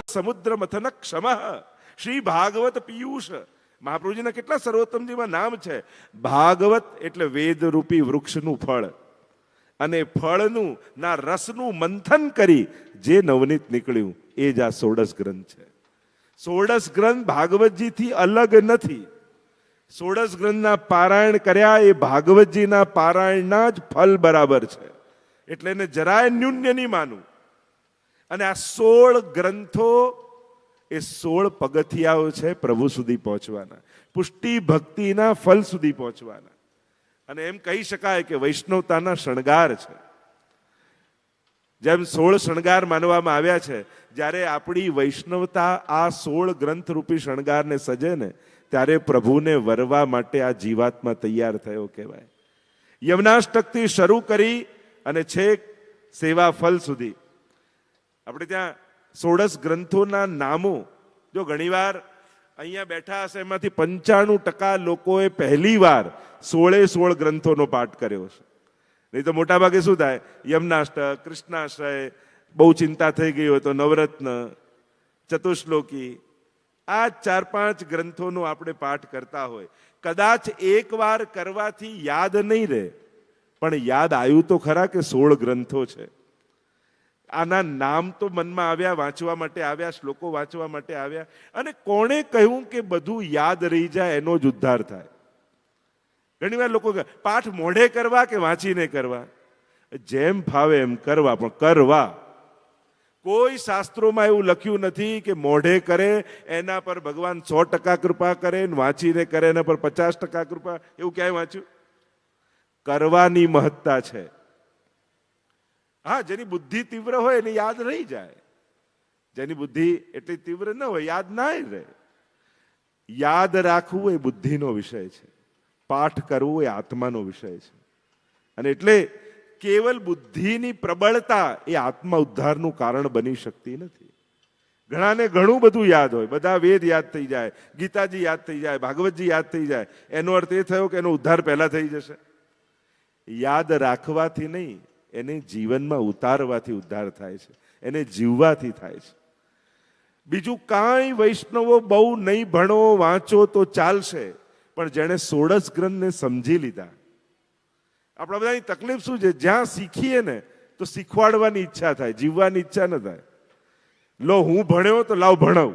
સમુદ્ર મથન ક્ષમ શ્રી ભાગવત પિયુષ. મહાપ્રભુજીના કેટલા સર્વોત્તમજીમાં નામ છે. ભાગવત એટલે વેદરૂપી વૃક્ષનું ફળ, અને ફળનું ના રસનું મંથન કરી જે નવનીત નીકળ્યું એ જ આ ષોડશ ગ્રંથ છે. ષોડશ ગ્રંથ ભાગવતજીથી અલગ નથી. ષોડશ ગ્રંથના પારાયણ કર્યા એ ભાગવતજીના પારાયણના જ ફલ બરાબર છે, એટલે એને જરાય ન્યૂન્ય નહીં માનવું. અને આ 16 ગ્રંથો એ 16 પગથિયાઓ છે પ્રભુ સુધી પહોંચવાના, પુષ્ટિ ભક્તિના ફલ સુધી પહોંચવાના. અને એમ કહી શકાય કે વૈષ્ણવતાના શણગાર છે. જેમ 16 શણગાર માનવામાં આવ્યા છે, જ્યારે આપણી વૈષ્ણવતા આ 16 ગ્રંથ રૂપી શણગારને સજે ને, ત્યારે પ્રભુને વરવા માટે આ જીવાત્મા તૈયાર થયો કહેવાય. યમનાષ્ટકથી શરૂ કરી અને છેક સેવા ફલ સુધી આપણે ત્યાં 16 ગ્રંથોના નામો, જો ઘણીવાર અહીંયા બેઠા હશે એમાંથી 95% લોકોએ પહેલી વાર 16 ગ્રંથોનો પાઠ કર્યો છે. નહીં તો મોટા ભાગે શું થાય, યમનાષ્ટક, કૃષ્ણાશ્રય, બહુ ચિંતા થઈ ગઈ હોય તો નવરત્ન, ચતુશ્લોકી, આ 4-5 ગ્રંથોનો આપણે પાઠ કરતા હોય. કદાચ એક વાર કરવાથી યાદ નહીં રહે, પણ યાદ આવ્યું તો ખરા કે 16 ગ્રંથો છે. આના નામ તો મનમાં આવ્યા, વાંચવા માટે આવ્યા, શ્લોકો વાંચવા માટે આવ્યા. અને કોણે કહ્યું કે બધું યાદ રહી જાય એનો જ ઉદ્ધાર થાય? ઘણી વાર લોકો કહે પાઠ મોઢે કરવા કે વાંચીને કરવા? જેમ ફાવે એમ કરવા, પણ કરવા. કોઈ શાસ્ત્રોમાં એવું લખ્યું નથી કે મોઢે કરે એના પર ભગવાન 100% કૃપા કરે, વાંચીને કરે એના પર 50% કૃપા. એવું ક્યાંય વાંચ્યું? કરવાની મહત્તા છે. હા, જેની બુદ્ધિ તીવ્ર હોય એને યાદ રહી જાય. જેની બુદ્ધિ એટલી તીવ્ર ન હોય યાદ ના રહે. યાદ રાખવું એ બુદ્ધિનો વિષય છે, પાઠ કરવું એ આત્માનો વિષય છે. અને એટલે કેવલ બુદ્ધિની પ્રબળતા એ આત્મા ઉદ્ધારનું કારણ બની શકતી નથી. ઘણાને ઘણું બધું યાદ હોય, બધા વેદ યાદ થઈ જાય, ગીતાજી યાદ થઈ જાય, ભાગવતજી યાદ થઈ જાય, એનો અર્થ એ થયો કે એનો ઉદ્ધાર પહેલા થઈ જશે? યાદ રાખવાથી નહીં, એને જીવનમાં ઉતારવાથી ઉદ્ધાર થાય છે, એને જીવવાથી થાય છે. બીજું કાંઈ વૈષ્ણવો બહુ નહીં ભણો વાંચો તો ચાલશે, પણ જેણે 16 ગ્રંથને સમજી લીધા. આપણા બધાની તકલીફ શું છે, જ્યાં શીખીએ ને તો શીખવાડવાની ઈચ્છા થાય, જીવવાની ઈચ્છા ન થાય. લો હું ભણ્યો તો લાવ ભણાવ.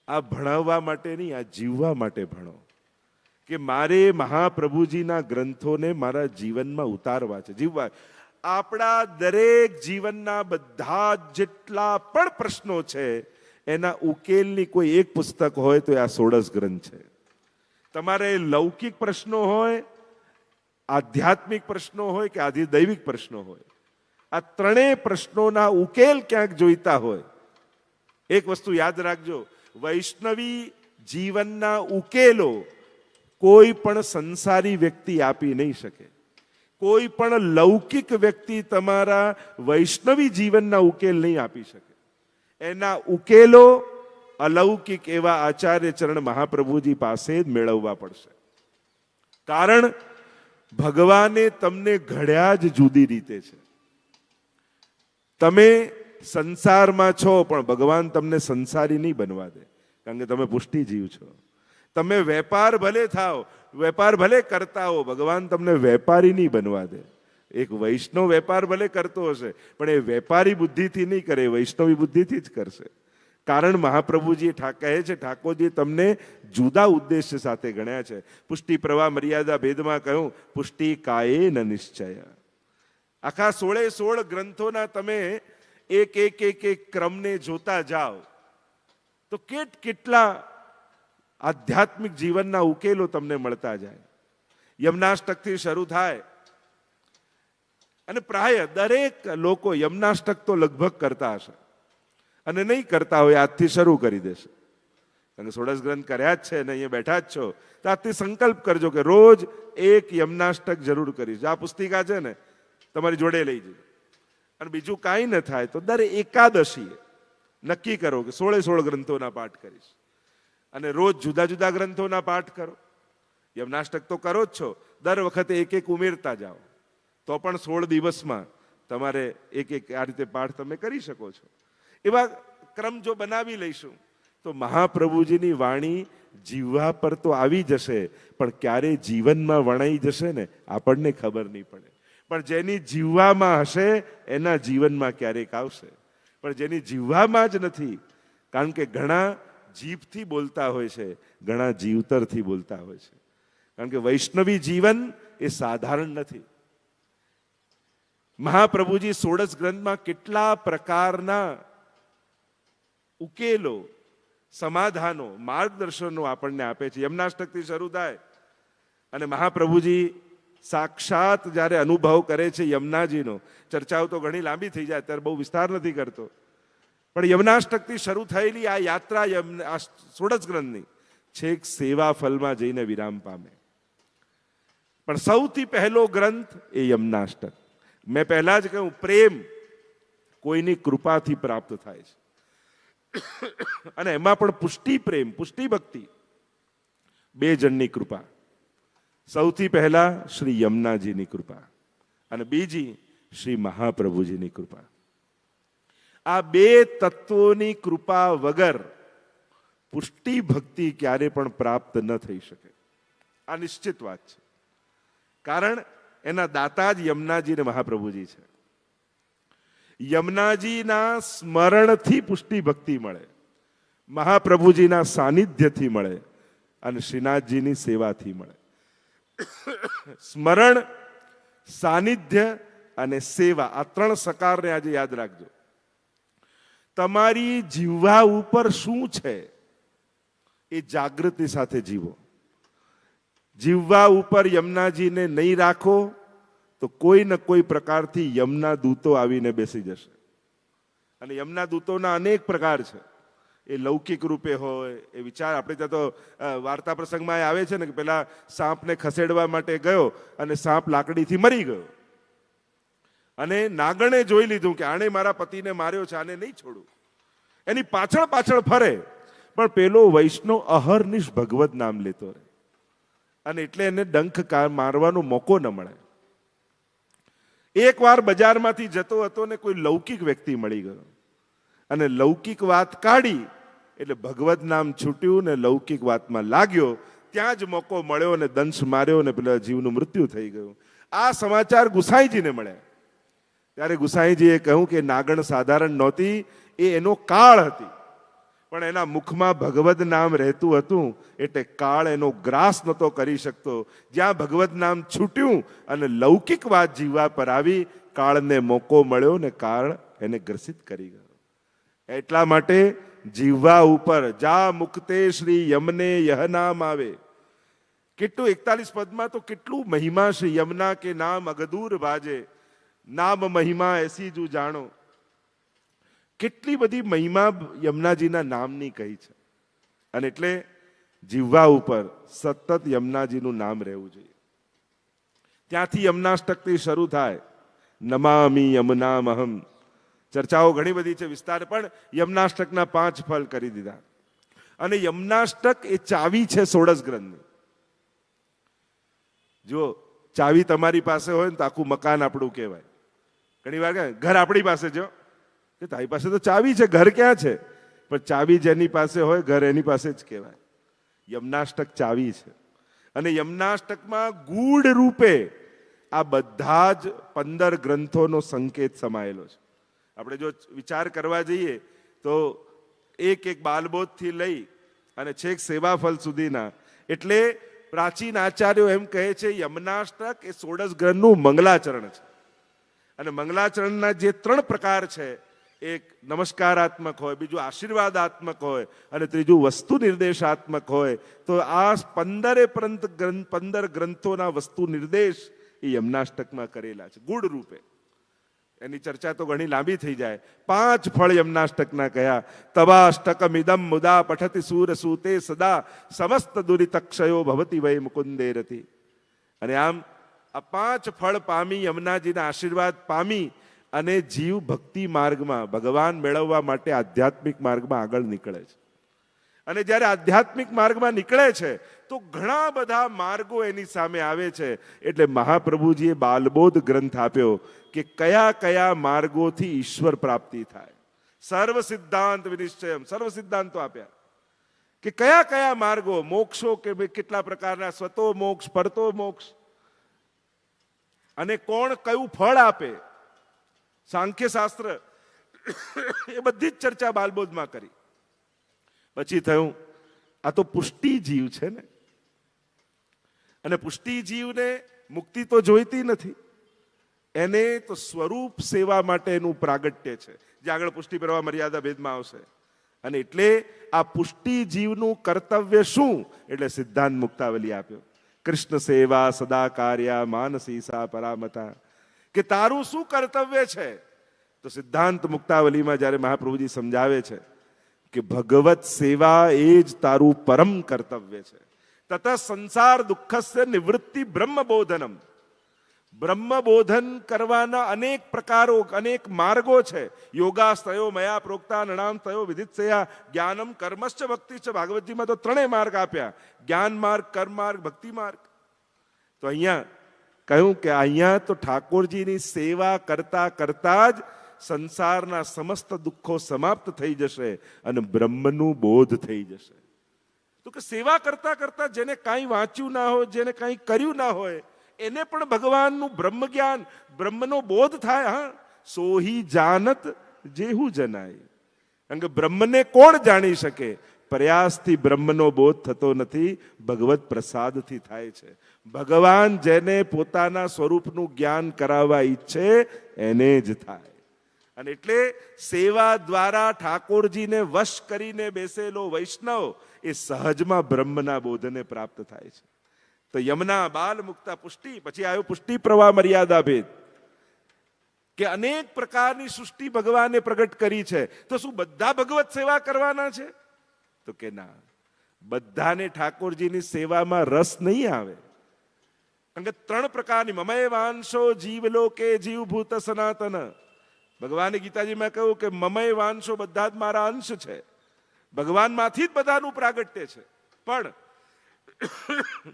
આ ભણાવવા માટે નહીં, આ જીવવા માટે ભણો. કે મારે મહાપ્રભુજીના ગ્રંથોને મારા જીવનમાં ઉતારવા છે, જીવવા. આપણા દરેક જીવનના બધા જેટલા પણ પ્રશ્નો છે એના ઉકેલની કોઈ એક પુસ્તક હોય તો આ 16 ગ્રંથ છે. તમારે લૌકિક પ્રશ્નો હોય, આધ્યાત્મિક પ્રશ્નો હોય કે આધિદૈવિક પ્રશ્નો હોય, આ ત્રણેય પ્રશ્નોના ઉકેલ ક્યાંક જોઈતા હોય, એક વસ્તુ યાદ રાખજો, વૈષ્ણવી જીવનના ઉકેલો કોઈ પણ સંસારી વ્યક્તિ આપી નહીં શકે. કોઈ પણ લૌકિક વ્યક્તિ તમારા વૈષ્ણવી જીવનના ઉકેલ નહીં આપી શકે. એના ઉકેલો અલૌકિક એવા આચાર્ય ચરણ મહાપ્રભુજી પાસે જ મેળવવા પડશે. કારણ ભગવાને તમને ઘડ્યા જ જુદી રીતે છે. તમે સંસારમાં છો, પણ ભગવાન તમને સંસારી નહીં બનવા દે, કારણ કે તમે પુષ્ટિ જીવ છો. તમે વેપાર ભલે થાઓ, વેપાર ભલે કરતા હો, ભગવાન તમને વેપારી નહીં બનવા દે. એક વૈષ્ણવ વેપાર ભલે કરતો હશે, પણ એ વેપારી બુદ્ધિથી નહીં કરે, વૈષ્ણવી બુદ્ધિથી જ કરશે. કારણ મહાપ્રભુજી કહે છે, ઠાકોરજી તમને જુદા ઉદ્દેશ્ય સાથે ગણ્યા છે. પુષ્ટિ પ્રવાહ મર્યાદા ભેદમાં કહ્યું, પુષ્ટિ કાયેન નિશ્ચય. આખા 16 ગ્રંથોના તમે એક ક્રમને જોતા જાઓ તો કેટલા આધ્યાત્મિક જીવનના ઉકેલો તમને મળતા જાય. યમનાષ્ટકથી શરૂ થાય અને પ્રાય દરેક લોકો યમનાષ્ટક તો લગભગ કરતા હશે, અને નહીં કરતા હોય આજથી શરૂ કરી દેશે. કારણ કે 16 ગ્રંથ કર્યા જ છે ને અહીંયા બેઠા જ છો, તો આજથી સંકલ્પ કરજો કે રોજ એક યમનાષ્ટક જરૂર કરીશ. આ પુસ્તિકા છે ને તમારી જોડે લઈ જજો. અને બીજું કાંઈ ન થાય તો દર એકાદશીએ નક્કી કરો કે 16 ગ્રંથોના પાઠ કરીશ, અને રોજ જુદા જુદા ગ્રંથોના પાઠ કરો. યમનાષ્ટક તો કરો જ છો, દર વખતે એક ઉમેરતા જાઓ, તો પણ 16 દિવસમાં તમારે એક આ રીતે પાઠ તમે કરી શકો છો. એવા ક્રમ જો બનાવી લઈશું તો મહાપ્રભુજીની વાણી જીવવા પર તો આવી જશે, પણ ક્યારે જીવનમાં વણાઈ જશે ને આપણને ખબર નહીં પડે. પણ જેની જીવવામાં હશે એના જીવનમાં ક્યારેક આવશે. પણ જેની જીવવામાં જ નથી, કારણ કે ઘણા જીભથી બોલતા હોય છે, ઘણા જીવતરથી બોલતા હોય છે. કારણ કે વૈષ્ણવી જીવન એ સાધારણ નથી. મહાપ્રભુજી 16 ગ્રંથમાં કેટલા પ્રકારના ઉકેલો, સમાધાનો, માર્ગદર્શનો આપણને આપે છે. યમનાષ્ટકથી શરૂ થાય અને મહાપ્રભુજી સાક્ષાત જ્યારે અનુભવ કરે છે યમુનાજીનો, ચર્ચાઓ તો ઘણી લાંબી થઈ જાય, અત્યારે બહુ વિસ્તાર નથી કરતો, પણ યમનાષ્ટકથી શરૂ થયેલી આ યાત્રા 16 ગ્રંથની છેક સેવા ફલમાં જઈને વિરામ પામે. પણ સૌથી પહેલો ગ્રંથ એ યમનાષ્ટક. મેં પહેલા જ કહ્યું, પ્રેમ કોઈની કૃપાથી પ્રાપ્ત થાય છે, અને એમાં પણ પુષ્ટિ પ્રેમ, પુષ્ટિ ભક્તિ, બે જણની કૃપા. સૌથી પહેલા શ્રી યમુનાજીની કૃપા અને બીજી શ્રી મહાપ્રભુજીની કૃપા. આ બે તત્વોની કૃપા વગર પુષ્ટિ ભક્તિ ક્યારે પણ પ્રાપ્ત ન થઈ શકે. આ નિશ્ચિત વાત છે, કારણ એના દાતા જ યમુનાજી અને મહાપ્રભુજી છે. યમુનાજીના સ્મરણથી પુષ્ટિ ભક્તિ મળે, મહાપ્રભુજીના સાનિધ્યથી મળે અને શ્રીનાથજીની સેવાથી મળે. સ્મરણ, સાનિધ્ય અને સેવા, આ ત્રણ સકારને આજે યાદ રાખજો. તમારી જીવવા ઉપર શું છે એ જાગૃતિ સાથે જીવો. જીવવા ઉપર યમુનાજીને નહીં રાખો તો કોઈ ને કોઈ પ્રકારથી યમુના દૂતો આવીને બેસી જશે. અને યમુના દૂતોના અનેક પ્રકાર છે. એ લૌકિક રૂપે હોય, એ વિચાર, આપણે ત્યાં તો વાર્તા પ્રસંગમાં આવે છે ને કે પેલા સાપને ખસેડવા માટે ગયો અને સાપ લાકડીથી મરી ગયો, અને નાગણે જોઈ લીધું કે આણે મારા પતિને માર્યો છે, આને નહીં છોડું. એની પાછળ પાછળ ફરે, પણ પેલો વૈષ્ણવ અહર્નિશ ભગવત નામ લેતો રહે, અને એટલે એને ડંખ મારવાનો મોકો ન મળે. એક વાર બજારમાંથી જતો હતો ને કોઈ લૌકિક વ્યક્તિ મળી ગયો, અને લૌકિક વાત કાઢી એટલે ભગવત નામ છૂટ્યું ને લૌકિક વાતમાં લાગ્યો. ત્યાં જ મોકો મળ્યો અને દંશ માર્યો ને પેલા જીવનું મૃત્યુ થઈ ગયું. આ સમાચાર ગુસાઈજીને મળ્યા. ત્યારે ગુસાઈજીએ કહ્યું કે નાગણ સાધારણ નહોતી, એ એનો કાળ હતી, પણ એના મુખમાં ભગવત નામ રહેતું હતું એટલે કાળ એનો ગ્રાસ નહોતો કરી શકતો. જ્યાં ભગવત નામ છૂટ્યું અને લૌકિક વાત જીવવા પર આવી, કાળને મોકો મળ્યો ને કાળ એને ગ્રસિત કરી ગયો. એટલા માટે જીવવા ઉપર જા મુક્તે શ્રી યમને યહ નામ આવે. કેટલું 41 પદમાં તો કેટલું મહિમા શ્રી યમુના કે નામ અગદૂર ભાજે, નામ મહિમા એસી જુ જાણો. કેટલી બધી મહિમા યમુનાજીના નામની કહી છે. અને એટલે જીવવા ઉપર સતત યમુનાજીનું નામ રહેવું જોઈએ. ત્યાંથી યમુનાષ્ટકથી શરૂ થાય. નમામિ યમુનામહમ. ચર્ચાઓ ઘણી બધી છે, વિસ્તાર, પણ યમુનાષ્ટકના 5 ફલ કરી દીધા. અને યમુનાષ્ટક એ ચાવી છે 16 ગ્રંથની. જો ચાવી તમારી પાસે હોય ને તો આખું મકાન આપણું કહેવાય. ઘણી વાર ઘર આપણી પાસે, જો કે તારી પાસે તો ચાવી છે, ઘર ક્યાં છે? પણ ચાવી જેની પાસે હોય ઘર એની પાસે જ કહેવાય. યમુનાષ્ટક ચાવી છે. અને યમુનાષ્ટકમાં ગૂઢ રૂપે આ બધા જ 15 ગ્રંથોનો સંકેત સમાયેલો છે. આપણે જો વિચાર કરવા જઈએ તો એક એક બાલબોધથી લઈ અને છેક સેવાફલ સુધીના, એટલે પ્રાચીન આચાર્યો એમ કહે છે યમુનાષ્ટક એ 16 ગ્રંથનું મંગલાચરણ છે. અને મંગલાચરણના જે 3 પ્રકાર છે, એક નમસ્કારાત્મક હોય, બીજું આશીર્વાદાત્મક હોય, અને ત્રીજું વસ્તુ નિર્દેશાત્મક હોય. તો આ 15 ગ્રંથોના વસ્તુ નિર્દેશ એ યમુનાષ્ટકમાં કરેલા છે ગૂઢ રૂપે. એની ચર્ચા તો ઘણી લાંબી થઈ જાય. 5 ફળ યમુનાષ્ટકના કયા. તવાષ્ટકમિદમ મુદા પઠતિ સૂર સૂતે સદા સમસ્ત દુરિતક્ષયો ભવતી વૈ મુકુંદે રતિ. અને આમ આ 5 ફળ પામી, યમુનાજીના આશીર્વાદ પામી અને જીવ ભક્તિ માર્ગમાં, ભગવાન મેળવવા માટે આધ્યાત્મિક માર્ગમાં આગળ નીકળે છે. અને જ્યારે આધ્યાત્મિક માર્ગમાં નીકળે છે તો ઘણા બધા માર્ગો એની સામે આવે છે. એટલે મહાપ્રભુજીએ બાલબોધ ગ્રંથ આપ્યો કે કયા કયા માર્ગોથી ઈશ્વર પ્રાપ્તિ થાય. સર્વ સિદ્ધાંત વિનિશ્ચયમ, સર્વ સિદ્ધાંતો આપ્યા કે કયા કયા માર્ગો, મોક્ષો કે ભાઈ કેટલા પ્રકારના, સ્વતો મોક્ષ, પરતો મોક્ષ, અને કોણ કયું ફળ આપે, સાંખ્ય શાસ્ત્ર, એ બધી જ ચર્ચા બાલબોધમાં કરી. પછી થયું આ તો પુષ્ટિ જીવ છે ને, અને પુષ્ટિ જીવને મુક્તિ તો જોઈતી નથી, એને તો સ્વરૂપ સેવા માટેનું પ્રાગટ્ય છે, જે આગળ પુષ્ટિ પ્રવાહ મર્યાદા ભેદમાં આવશે. અને એટલે આ પુષ્ટિ જીવનું કર્તવ્ય શું, એટલે સિદ્ધાંત મુક્તાવલી આપ્યો. કૃષ્ણ સેવા સદા કાર્યા માનસી સા પરામતા, કે તારું શું કર્તવ્ય છે. તો સિદ્ધાંત મુક્તાવલીમાં જ્યારે મહાપ્રભુજી સમજાવે છે કે ભગવત સેવા એ જ તારું પરમ કર્તવ્ય છે. તત સંસાર દુઃખસ્ય નિવૃત્તિ બ્રહ્મબોધનમ, બ્રહ્મબોધન કરવાના અનેક પ્રકારો, અનેક માર્ગો છે. યોગાસ્તયો મયા પ્રોક્તા નણામ તયો વિદિત્સયા જ્ઞાનમ કર્મશ્ચ ભક્તિશ્ચ. ભાગવતજીમાં તો ત્રણેય માર્ગ આપ્યા, જ્ઞાન માર્ગ, કર્મ માર્ગ, ભક્તિ માર્ગ. તો અહીંયા કહ્યું કે અહીંયા તો ઠાકોરજીની સેવા કરતા કરતા જ સંસારના સમસ્ત દુઃખો સમાપ્ત થઈ જશે અને બ્રહ્મનું બોધ થઈ જશે. તો કે સેવા કરતા કરતા જેને કાંઈ વાંચ્યું ના હોય, જેને કાંઈ કર્યું ના હોય, એને પણ ભગવાનનું બ્રહ્મ જ્ઞાન, બ્રહ્મનો બોધ થાય. હા, સોહી જાનત જેહુ જનાય. કારણ કે બ્રહ્મને કોણ જાણી શકે? પ્રયાસથી બ્રહ્મનો બોધ થતો નથી, ભગવત પ્રસાદથી થાય છે. ભગવાન જેને પોતાના સ્વરૂપનું જ્ઞાન કરાવવા ઈચ્છે એને જ થાય. અને એટલે સેવા દ્વારા ઠાકોરજીને વશ કરીને બેસેલો વૈષ્ણવ એ સહજમાં બ્રહ્મના બોધને પ્રાપ્ત થાય છે. તો યમના બાલ મુક્તા પુષ્ટિ, પછી આવ્યો પુષ્ટિ પ્રવાહ મર્યાદા ભેદ, કે અનેક પ્રકારની સૃષ્ટિ ભગવાને પ્રગટ કરી છે. તો શું બધા ભગવત સેવા કરવાના છે? તો કે ના, બધાને ઠાકોરજીની સેવામાં રસ નહીં આવે. કારણ કે ત્રણ પ્રકારની મમય વાંશો જીવલોકે જીવભૂત સનાતન. ભગવાને ગીતાજીમાં કહ્યું કે મમય વાંશો, બધા જ મારા અંશ છે, ભગવાનમાંથી જ બધાનું પ્રાગટ્ય છે. પણ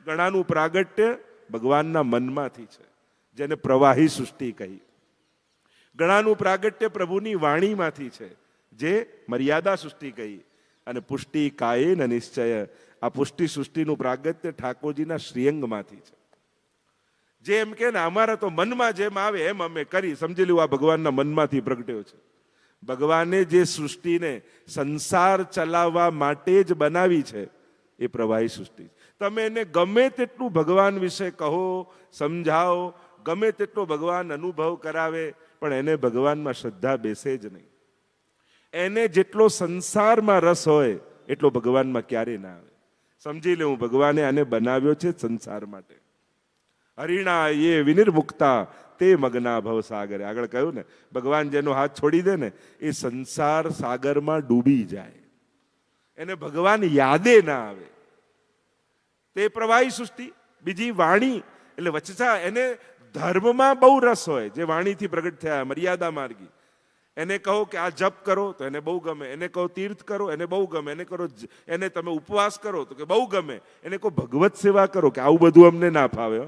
ઘણાનું પ્રાગટ્ય ભગવાનના મનમાંથી છે, જેને પ્રવાહી સૃષ્ટિ કહી. ઘણાનું પ્રાગટ્ય પ્રભુની વાણીમાંથી છે, જે મર્યાદા સૃષ્ટિ કહી. અને પુષ્ટિ કાયેન નિશ્ચય, આ પુષ્ટિ સૃષ્ટિનું પ્રાગટ્ય ઠાકોરજીના શ્રીઅંગમાંથી છે. જે એમ કે ને અમારા તો મનમાં જેમ આવે એમ અમે કરી, સમજી લ્યું આ ભગવાનના મનમાંથી પ્રગટ્યો છે. ભગવાને જે સૃષ્ટિને સંસાર ચલાવવા માટે જ બનાવી છે એ પ્રવાહી સૃષ્ટિ. તમે એને ગમે તેટલું ભગવાન વિશે કહો, સમજાવો, ગમે તેટલો ભગવાન અનુભવ કરાવે, પણ એને ભગવાનમાં શ્રદ્ધા બેસે જ નહીં. એને જેટલો સંસારમાં રસ હોય એટલો ભગવાનમાં ક્યારે ના આવે. સમજી લે, હું ભગવાને આને બનાવ્યો છે સંસાર માટે. હરિણા એ વિનિર્મુક્તા તે મગ્ના ભવ સાગરે. આગળ કહ્યું ને, ભગવાન જેનો હાથ છોડી દે ને એ સંસાર સાગરમાં ડૂબી જાય, એને ભગવાન યાદે ના આવે. તે પ્રવાહી સૃષ્ટિ. બીજી વાણી, એટલે વચસા, એને ધર્મમાં બહુ રસ હોય, જે વાણીથી પ્રગટ થયા મર્યાદા માર્ગી. એને કહો કે આ જપ કરો તો એને બહુ ગમે, એને કહો તીર્થ કરો એને બહુ ગમે, એને તમે ઉપવાસ કરો તો કે બહુ ગમે, એને કહો ભગવત સેવા કરો કે આવું બધું અમને ના ફાવે.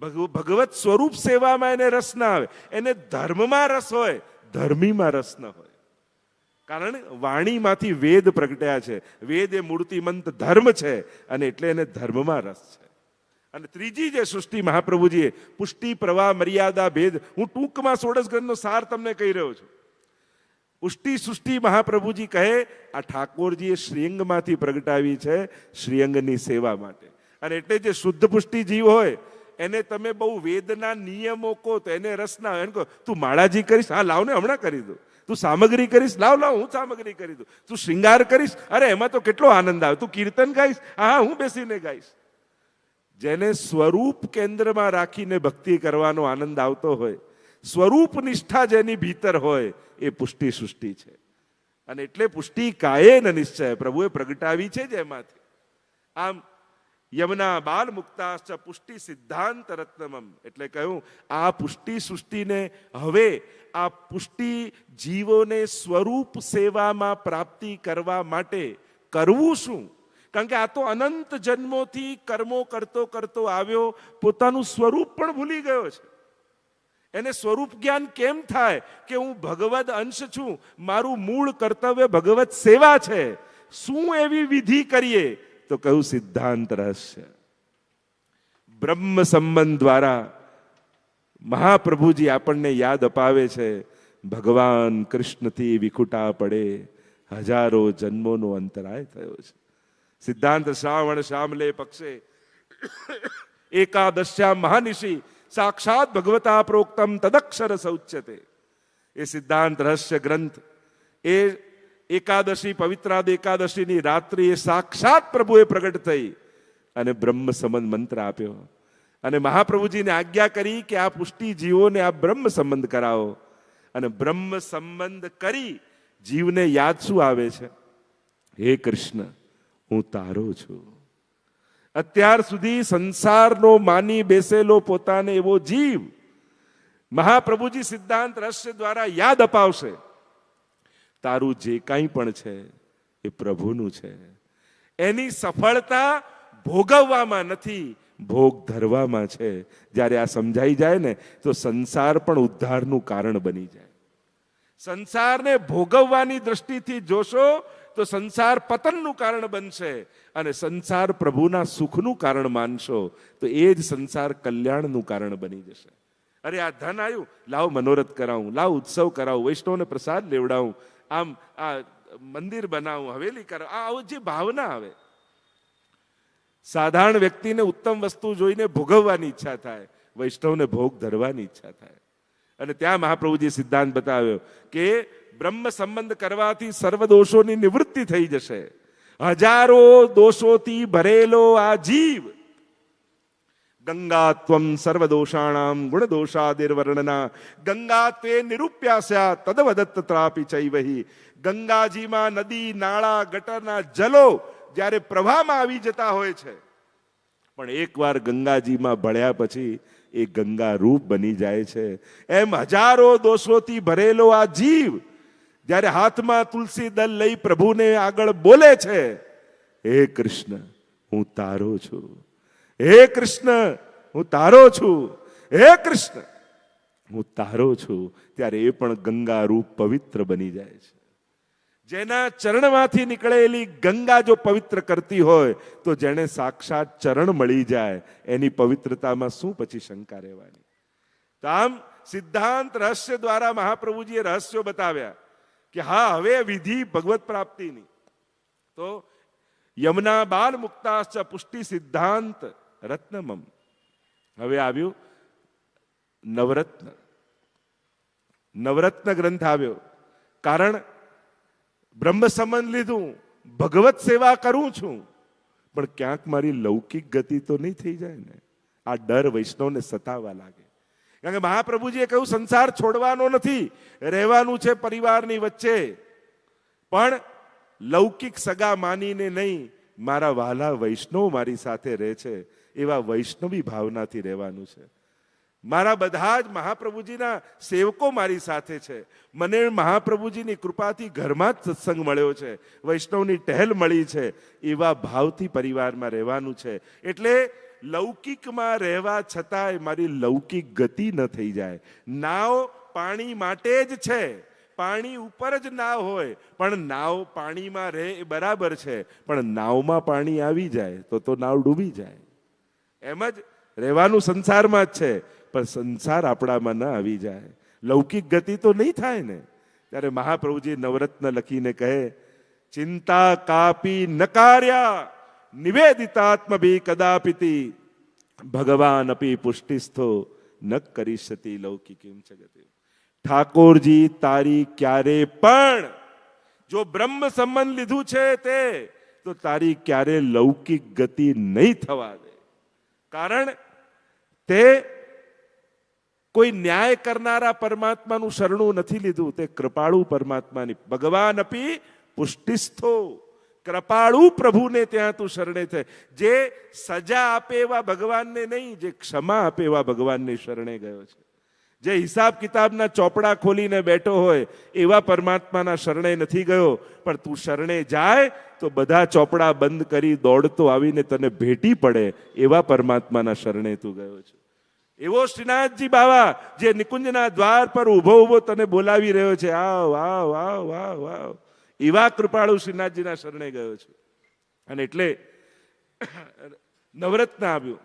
ભગવત સ્વરૂપ સેવામાં એને રસ ના આવે. એને ધર્મમાં રસ હોય, ધર્મીમાં રસ ન હોય. કારણ વાણીમાંથી વેદ પ્રગટ્યા છે, વેદ એ મૂર્તિમંત ધર્મ છે, અને એટલે એને ધર્મમાં રસ છે. અને ત્રીજી જે સૃષ્ટિ મહાપ્રભુજીએ પુષ્ટિ પ્રવાહ મર્યાદા ભેદ, હું ટૂંકમાં 16 ગ્રંથનો સાર તમને કહી રહ્યો છું. પુષ્ટિ સૃષ્ટિ મહાપ્રભુજી કહે આ ઠાકોરજીએ શ્રીઅંગમાંથી પ્રગટાવી છે, શ્રીઅંગની સેવા માટે. અને એટલે જે શુદ્ધ પુષ્ટિ જીવ હોય એને તમે બહુ વેદના નિયમો કહો તો એને રસ ના હોય. એને કહો તું માળાજી કરીશ, હા લાવ ને હમણાં કરી દો. તું સામગ્રી કરીશ, લાવ હું સામગ્રી કરી દઉં. તું શૃંગાર કરીશ, અરે એમાં તો કેટલો આનંદ આવે. તું કીર્તન ગાઈશ, હા હું બેસીને ગાઈશ. જેને સ્વરૂપ કેન્દ્રમાં રાખીને ભક્તિ કરવાનો આનંદ આવતો હોય, સ્વરૂપ નિષ્ઠા જેની ભીતર હોય, એ પુષ્ટિ સૃષ્ટિ છે. અને એટલે પુષ્ટિ કાયેન નિશ્ચય પ્રભુએ પ્રગટાવી છે જ એમાંથી. આમ યમના બાલ મુક્તાશ્ચ પુષ્ટિ સિદ્ધાંત રત્નમમ, એટલે કહ્યું આ પુષ્ટિ સૃષ્ટિને હવે આ પુષ્ટિ જીવોને સ્વરૂપ સેવામાં પ્રાપ્તિ કરવા માટે કરવું શું? કારણ કે આ તો અનંત જન્મોથી કર્મો કરતો કરતો આવ્યો, પોતાનું સ્વરૂપ પણ ભૂલી ગયો છે. એને સ્વરૂપ જ્ઞાન કેમ થાય કે હું ભગવદ અંશ છું, મારું મૂળ કર્તવ્ય ભગવત સેવા છે, શું એવી વિધિ કરીએ? તો કહ્યું સિદ્ધાંત રહસ્ય. બ્રહ્મ સંબંધ દ્વારા મહાપ્રભુજી આપણને યાદ અપાવે છે, ભગવાન કૃષ્ણથી વિખુટા પડે હજારો જન્મોનો અંતરાય થયો છે. સિદ્ધાંત શ્રાવણ શ્યામલે પક્ષે એકાદશ્યામ મહાનિશી સાક્ષાત ભગવતા પ્રોક્તમ તદક્ષર સૌચ્યતે. એ સિદ્ધાંત રહસ્ય ગ્રંથ, એ એકાદશી પવિત્રાદ એકાદશીની રાત્રિ એ સાક્ષાત પ્રભુએ પ્રગટ થઈ અને બ્રહ્મ સંબંધ મંત્ર આપ્યો અને મહાપ્રભુજીને આજ્ઞા કરી કે આ પુષ્ટિ જીવોને આ બ્રહ્મ સંબંધ કરાવો. અને બ્રહ્મ સંબંધ કરી જીવને યાદ શું આવે છે? હે કૃષ્ણ, હું તારો છું. અત્યાર સુધી સંસારનો માની બેસેલો પોતાને એવો જીવ મહાપ્રભુજી સિદ્ધાંત રહસ્ય દ્વારા યાદ અપાવશે, તારું જે કાંઈ પણ છે એ પ્રભુનું છે. એની સફળતા ભોગવવામાં નથી, ભોગ ધરવામાં છે. જ્યારે આ સમજાઈ જાય ને તો સંસાર પણ ઉદ્ધારનું કારણ બની જાય. સંસારને ભોગવવાની દ્રષ્ટિથી જોશો તો સંસાર પતનનું કારણ બનશે, અને સંસાર પ્રભુના સુખનું કારણ માનશો તો એ જ સંસાર કલ્યાણનું કારણ બની જશે. અરે આ ધન આવ્યું, લાવ મનોરથ કરાવું, લાવ ઉત્સવ કરાવું, વૈષ્ણવને પ્રસાદ લેવડાવું, આમ આ મંદિર બનાવું, હવેલી કરાવું, આ જે ભાવના આવે. સાધારણ વ્યક્તિને ઉત્તમ વસ્તુ જોઈને ભોગવવાની ઈચ્છા થાય, વૈષ્ણવને ભોગ ધરવાની ઈચ્છા થાય. અને ત્યાં મહાપ્રભુજી સિદ્ધાંત બતાવ્યો કે બ્રહ્મ સંબંધ કરવાથી સર્વ દોષોની નિવૃત્તિ થઈ જશે. હજારો દોષોથી ભરેલો આ જીવ ગંગાત્વમ સર્વદોષાણામ ગુણ દોષાદિર્વર્ણના ગંગાત્વે નિરૂપ્યાસ્યા તદવદત્ત ત્રાપી ચૈવહી. ગંગાજીમાં નદી નાળા ગટરના જલો જ્યારે પ્રવાહમાં આવી જતા હોય છે, પણ એકવાર ગંગાજીમાં ભળ્યા પછી એ ગંગા રૂપ બની જાય છે. એમ હજારો દોષોથી ભરેલો આ જીવ જ્યારે હાથમાં તુલસી દલ લઈ પ્રભુને આગળ બોલે છે, હે કૃષ્ણ, હું તારો છું, હે કૃષ્ણ, હું તારો છું, હે કૃષ્ણ, હું તારો છું, ત્યારે એ પણ ગંગા રૂપ પવિત્ર બની જાય છે. જેના ચરણમાંથી નીકળેલી ગંગા જો પવિત્ર કરતી હોય તો જેને સાક્ષાત ચરણ મળી જાય એની પવિત્રતામાં શું પછી શંકા રહેવાની? તો આમ સિદ્ધાંત રહસ્ય દ્વારા મહાપ્રભુજીએ રહસ્યો બતાવ્યા કે હા, હવે વિધિ ભગવત પ્રાપ્તિની. તો યમુના બાલ મુક્તાશ્ચ પુષ્ટિ સિદ્ધાંત રત્નમમ. હવે આવ્યું નવરત્ન. નવરત્ન ગ્રંથ આવ્યો. કારણ બ્રહ્મ સંબંધ લીધું, ભગવત સેવા કરું છું, પણ ક્યાંક મારી લૌકિક ગતિ તો નહીં થઈ જાય ને. આ ડર વૈષ્ણવને સતાવવા લાગે. કારણ કે મહાપ્રભુજીએ કહ્યું સંસાર છોડવાનો નથી, રહેવાનું છે પરિવારની વચ્ચે, પણ લૌકિક સગા માનીને નહીં, મારા વહાલા વૈષ્ણવ મારી સાથે રહે છે એવા વૈષ્ણવી ભાવનાથી રહેવાનું છે. મારા બધા જ મહાપ્રભુજીના સેવકો મારી સાથે છે, મને મહાપ્રભુજીની કૃપાથી ઘરમાં જ સત્સંગ મળ્યો છે, વૈષ્ણવની ટહેલ મળી છે, એવા ભાવથી પરિવારમાં રહેવાનું છે. એટલે લૌકિકમાં રહેવા છતાંય મારી લૌકિક ગતિ ન થઈ જાય. નાવ પાણી માટે જ છે, પાણી ઉપર જ નાવ હોય, પણ નાવ પાણીમાં રહે એ બરાબર છે, પણ નાવમાં પાણી આવી જાય તો નાવ ડૂબી જાય. એમ જ રહેવાનું સંસારમાં જ છે, પણ સંસાર આપણામાં ન આવી જાય, લૌકિક ગતિ તો નહીં થાય ને. ત્યારે મહાપ્રભુજી નવરત્ન લખીને કહે, ચિંતા કાપી નકાર્યા નિવેદિતાત્મભી કદાપિતિ ભગવાન અપી પુષ્ટિસ્થો ન કરીશતી લૌકિકીમ જગતે. ઠાકોરજી તારી ક્યારે પણ જો બ્રહ્મ સંબંધ લીધું છે તે તો તારી ક્યારે લૌકિક ગતિ નહીં થવા દે. કારણ તે કોઈ ન્યાય કરનારા પરમાત્માનું શરણું નથી લીધું, તે કૃપાળુ પરમાત્માની. ભગવાન અપી પુષ્ટિસ્થો, કૃપાળુ પ્રભુને ત્યાં તું શરણે છે. જે સજા આપે એવા ભગવાનને નહીં, જે ક્ષમા આપે એવા ભગવાનને શરણે ગયો છે. જે હિસાબ કિતાબના ચોપડા ખોલીને બેઠો હોય એવા પરમાત્માના શરણે નથી ગયો, પણ તું શરણે જાય તો બધા ચોપડા બંધ કરી દોડતો આવીને તને ભેટી પડે એવા પરમાત્માના શરણે તું ગયો છે. એવો શ્રીનાથજી બાવા જે નિકુંજના દ્વાર પર ઊભો ઊભો તને બોલાવી રહ્યો છે, આવ આવ આવ આવ આવ, એવા કૃપાળુ શ્રીનાથજીના શરણે ગયો છું. અને એટલે નવરત્ન આવ્યું,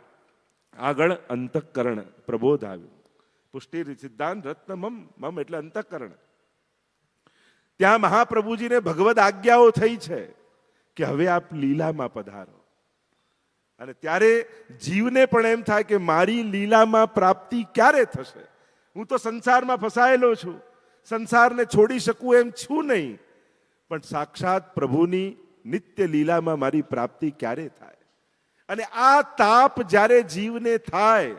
આગળ અંતઃકરણ પ્રબોધ આવ્યું. પુષ્ટિ સિદ્ધાંત રત્ન મમ, મમ એટલે અંતઃકરણ. ત્યાં મહાપ્રભુજીને ભગવદ આજ્ઞાઓ થઈ છે કે હવે આપ લીલામાં પધારો. અને ત્યારે જીવને પણ એમ થાય કે મારી લીલામાં પ્રાપ્તિ ક્યારે થશે? હું તો સંસારમાં ફસાયેલો છું, સંસારને છોડી શકું એમ છું નહીં, પણ સાક્ષાત પ્રભુની નિત્ય લીલામાં મારી પ્રાપ્તિ ક્યારે થાય? અને આ તાપ જ્યારે જીવને થાય,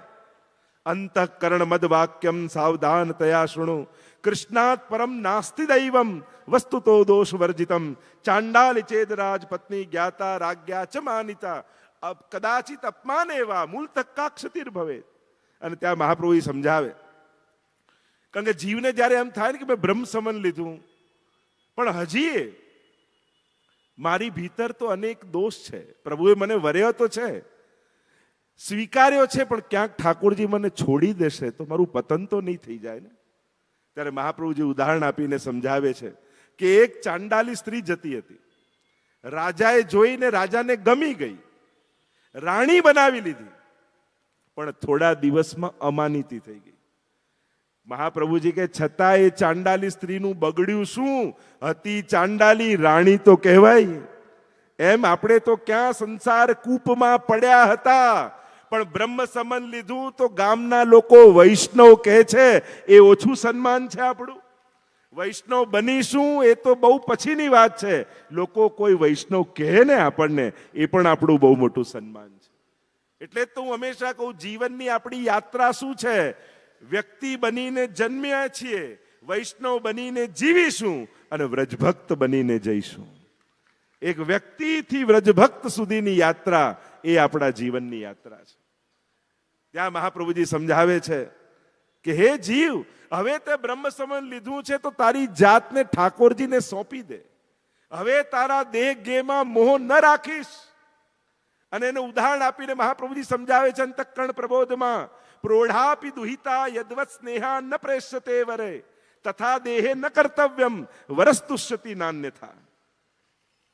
અંતઃકરણ મદ વાક્યમ સાવધાન તયા શૃણુ, કૃષ્ણાત પરમ નાસ્તિ દૈવમ વસ્તુતો દોષ વર્જિતમ, ચાંડાલી ચેદ રાજ પત્ની જ્ઞાતા રાજ્ઞા ચ માનિતા, કદાચિત અપમાન એવા મૂળ તક્કા ક્ષતિર ભવે. અને ત્યાં મહાપ્રભુ સમજાવે, કારણ કે જીવને જ્યારે એમ થાય ને કે મેં બ્રહ્મ સમન લીધું, પણ હજી મારી ભીતર તો અનેક દોષ છે. પ્રભુએ મને વર્યો તો છે, સ્વીકાર્યો છે, પણ ક્યાંક ઠાકોરજી મને છોડી દેશે તો મારું પતન તો નહીં થઈ જાય ને. ત્યારે મહાપ્રભુજી ઉદાહરણ આપીને સમજાવે છે કે એક ચાંડાલી સ્ત્રી જતી હતી, રાજાએ જોઈને રાજાને ગમી ગઈ, રાણી બનાવી લીધી, પણ થોડા દિવસમાં અમાનીતી થઈ ગઈ. મહાપ્રભુજી કે છતાં એ ચાંડાલી સ્ત્રીનું બગડ્યું શું? હતી ચાંડાલી, રાણી તો કહેવાય. એમ આપણે તો ક્યાં સંસાર કૂપમાં પડ્યા હતા, પણ બ્રહ્મ સમન લીધું તો ગામના લોકો વૈષ્ણવ કહે છે, એ ઓછું સન્માન છે આપણું? વૈષ્ણવ બનીશું એ તો બહુ પછીની વાત છે, લોકો કોઈ વૈષ્ણવ કહે ને આપણને, એ પણ આપણું બહુ મોટું સન્માન છે. એટલે તો હું હંમેશા કહું, જીવનની આપણી યાત્રા શું છે? વ્યક્તિ બનીને જન્મ્યા છીએ, વૈષ્ણવ બનીને જીવીશું અને વ્રજભક્ત બનીને જઈશું. એક વ્યક્તિથી વ્રજભક્ત સુધીની યાત્રા એ આપણા જીવનની યાત્રા છે. ત્યાં મહાપ્રભુજી સમજાવે છે કે હે જીવ, હવે તે બ્રહ્મ સમન લીધું છે તો તારી જાતને ઠાકોરજીને સોંપી દે. હવે તારા દેહ ગેમાં મોહ ન રાખીશ. અને એને ઉદાહરણ આપીને મહાપ્રભુજી સમજાવે છે અંતઃકરણ પ્રબોધમાં, પ્રોઢાપી દુહિતા યદવત સ્નેહા ન પ્રેષ્યતે વરે, તથા દેહે ન કર્તવ્યમ વરસ્તુષ્યતિ નાન્યથા.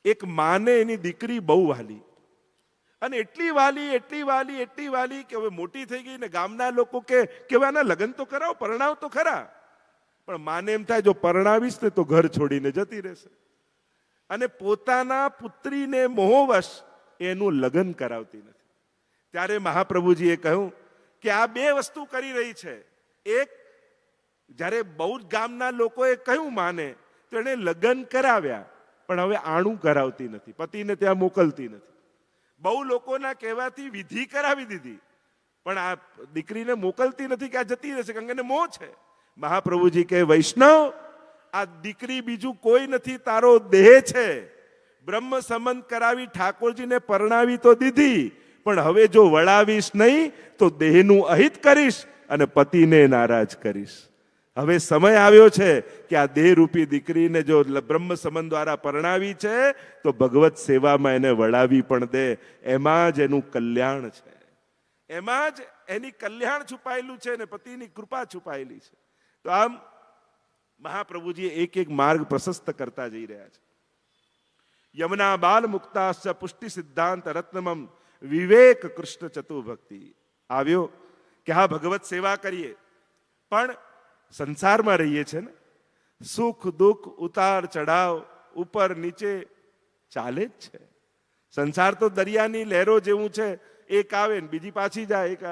એક માને એની દીકરી બહુ વાલી, અને એટલી વાલી એટલી વાલી એટલી વાલી કે હવે મોટી થઈ ગઈ ને ગામના લોકો કે હવે આના લગ્ન તો કરાવો, પરણાવ તો ખરા. પણ માને એમ થાય જો પરણાવીશ ને તો ઘર છોડીને જતી રહેશે, અને પોતાના પુત્રીને મોહવશ એનું લગ્ન કરાવતી નથી. ત્યારે મહાપ્રભુજીએ કહ્યું કે આ બે વસ્તુ કરી રહી છે. એક, જ્યારે બહુ જ ગામના લોકોએ કહ્યું માને, તો એને લગ્ન કરાવ્યા, પણ હવે આણું કરાવતી નથી, પતિને ત્યાં મોકલતી નથી. બહુ લોકોના કહેવાથી વિધિ કરાવી દીધી, પણ આ દીકરીને મોકલતી નથી કે આ જતી રહેશે, કારણ કે એને મોહ છે. મહાપ્રભુજી કહે, વૈષ્ણવ, આ દીકરી બીજું કોઈ નથી, તારો દેહ છે. બ્રહ્મ સંબંધ કરાવી ઠાકોરજીને પરણાવી તો દીધી, પણ હવે જો વળાવીશ નહીં તો દેહનું અહિત કરીશ અને પતિને નારાજ કરીશ. હવે સમય આવ્યો છે કે આ દેહરૂપી દીકરીને જો બ્રહ્મ સંબંધ દ્વારા પરણાવી છે તો ભગવત સેવામાં એને વળાવી પણ દે. એમાં જ એનું કલ્યાણ છે, એમાં જ એની કલ્યાણ છુપાયેલું છે અને પતિની કૃપા છુપાયેલી છે. તો આમ મહાપ્રભુજી એક એક માર્ગ પ્રશસ્ત કરતા જઈ રહ્યા છે. યમુના બાલ મુક્તાશ્ચ પુષ્ટિ સિદ્ધાંત રત્નમમ વિવેક કૃષ્ણ ચતુર્ભક્તિ. આવ્યો કે હા ભગવત સેવા કરીએ, પણ સંસારમાં રહીએ છે ને, સુખ દુઃખ ઉતાર ચઢાવ ઉપર નીચે ચાલે જ છે. સંસાર તો દરિયાની લહેરો જેવું છે, એક આવે ને બીજી પાછી જાય, એક